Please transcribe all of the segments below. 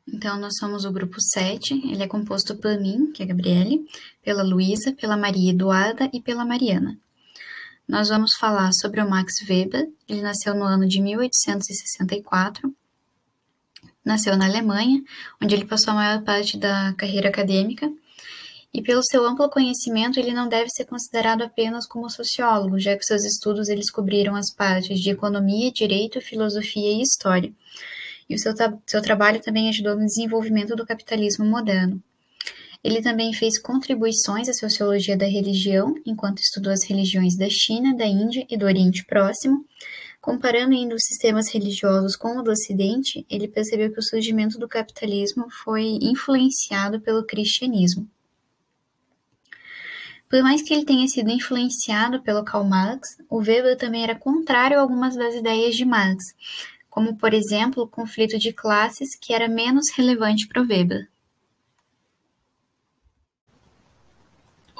Então, nós somos o grupo 7, ele é composto por mim, que é a Gabriele, pela Luísa, pela Maria Eduarda e pela Mariana. Nós vamos falar sobre o Max Weber, ele nasceu no ano de 1864, nasceu na Alemanha, onde ele passou a maior parte da carreira acadêmica, e pelo seu amplo conhecimento, ele não deve ser considerado apenas como sociólogo, já que seus estudos eles cobriram as partes de economia, direito, filosofia e história. E o seu trabalho também ajudou no desenvolvimento do capitalismo moderno. Ele também fez contribuições à sociologia da religião, enquanto estudou as religiões da China, da Índia e do Oriente Próximo. Comparando ainda os sistemas religiosos com o do Ocidente, ele percebeu que o surgimento do capitalismo foi influenciado pelo cristianismo. Por mais que ele tenha sido influenciado pelo Karl Marx, o Weber também era contrário a algumas das ideias de Marx, como, por exemplo, o conflito de classes, que era menos relevante para o Weber.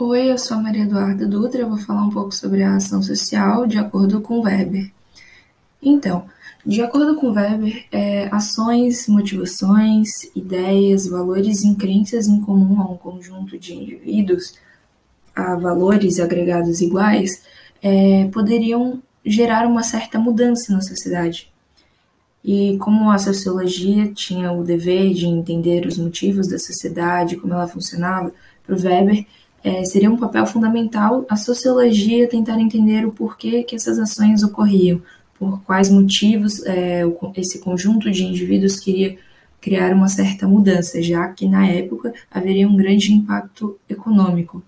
Oi, eu sou a Maria Eduarda Dutra, eu vou falar um pouco sobre a ação social de acordo com Weber. Então, de acordo com Weber, ações, motivações, ideias, valores e crenças em comum a um conjunto de indivíduos, a valores agregados iguais, poderiam gerar uma certa mudança na sociedade. E como a sociologia tinha o dever de entender os motivos da sociedade, como ela funcionava, para o Weber, seria um papel fundamental a sociologia tentar entender o porquê que essas ações ocorriam, por quais motivos esse conjunto de indivíduos queria criar uma certa mudança, já que na época haveria um grande impacto econômico.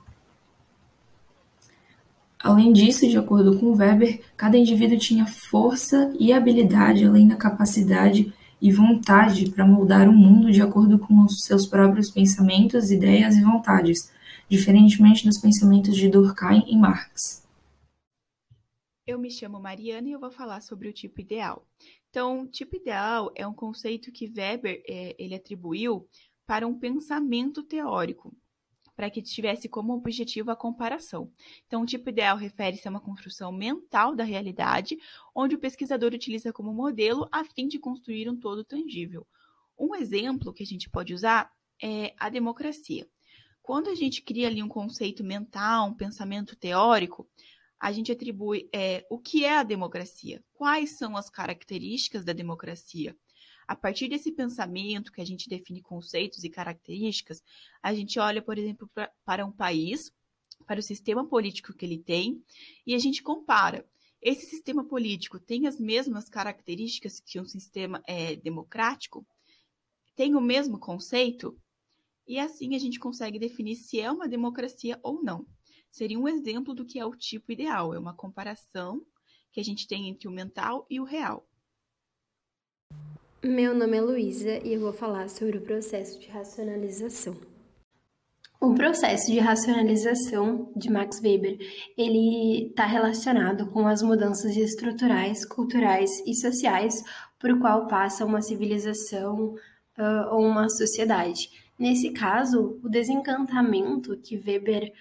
Além disso, de acordo com Weber, cada indivíduo tinha força e habilidade, além da capacidade e vontade para moldar o mundo de acordo com os seus próprios pensamentos, ideias e vontades, diferentemente dos pensamentos de Durkheim e Marx. Eu me chamo Mariana e eu vou falar sobre o tipo ideal. Então, tipo ideal é um conceito que Weber ele atribuiu para um pensamento teórico, para que tivesse como objetivo a comparação. Então, o tipo ideal refere-se a uma construção mental da realidade, onde o pesquisador utiliza como modelo a fim de construir um todo tangível. Um exemplo que a gente pode usar é a democracia. Quando a gente cria ali um conceito mental, um pensamento teórico, a gente atribui o que é a democracia, quais são as características da democracia. A partir desse pensamento que a gente define conceitos e características, a gente olha, por exemplo, para um país, para o sistema político que ele tem, e a gente compara. Esse sistema político tem as mesmas características que um sistema democrático? Tem o mesmo conceito? E assim a gente consegue definir se é uma democracia ou não. Seria um exemplo do que é o tipo ideal, é uma comparação que a gente tem entre o mental e o real. Meu nome é Luísa e eu vou falar sobre o processo de racionalização. O processo de racionalização de Max Weber, ele está relacionado com as mudanças estruturais, culturais e sociais por qual passa uma civilização ou uma sociedade. Nesse caso, o desencantamento que Weber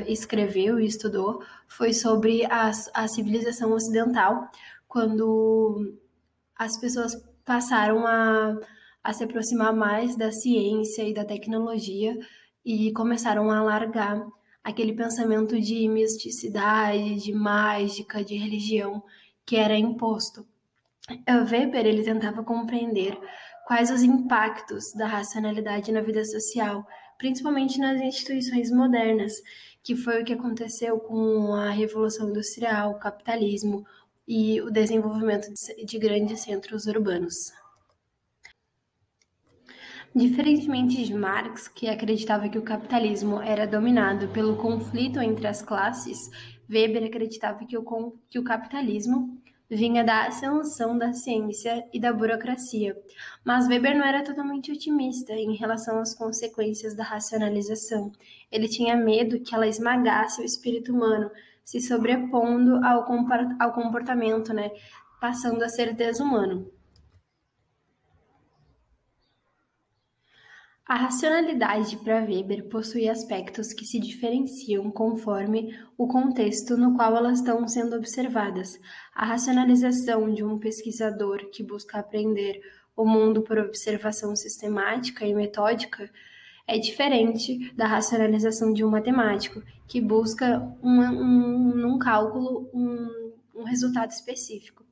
escreveu e estudou foi sobre a civilização ocidental, quando as pessoas passaram a se aproximar mais da ciência e da tecnologia e começaram a largar aquele pensamento de misticidade, de mágica, de religião que era imposto. Weber ele tentava compreender quais os impactos da racionalidade na vida social, principalmente nas instituições modernas, que foi o que aconteceu com a Revolução Industrial, o capitalismo e o desenvolvimento de grandes centros urbanos. Diferentemente de Marx, que acreditava que o capitalismo era dominado pelo conflito entre as classes, Weber acreditava que o capitalismo vinha da ascensão da ciência e da burocracia. Mas Weber não era totalmente otimista em relação às consequências da racionalização. Ele tinha medo que ela esmagasse o espírito humano, se sobrepondo ao comportamento, passando a ser desumano. A racionalidade para Weber possui aspectos que se diferenciam conforme o contexto no qual elas estão sendo observadas. A racionalização de um pesquisador que busca aprender o mundo por observação sistemática e metódica, é diferente da racionalização de um matemático, que busca num cálculo um resultado específico.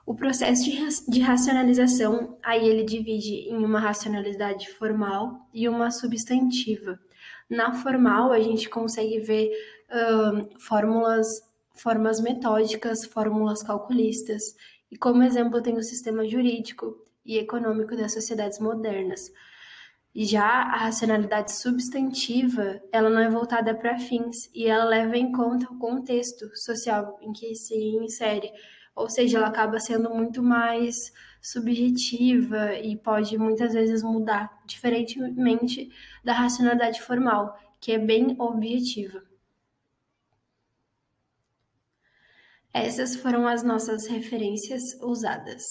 O processo de racionalização, aí ele divide em uma racionalidade formal e uma substantiva. Na formal, a gente consegue ver formas metódicas, fórmulas calculistas, e como exemplo tem o sistema jurídico e econômico das sociedades modernas. Já a racionalidade substantiva, ela não é voltada para fins e ela leva em conta o contexto social em que se insere, ou seja, ela acaba sendo muito mais subjetiva e pode muitas vezes mudar, diferentemente da racionalidade formal, que é bem objetiva. Essas foram as nossas referências usadas.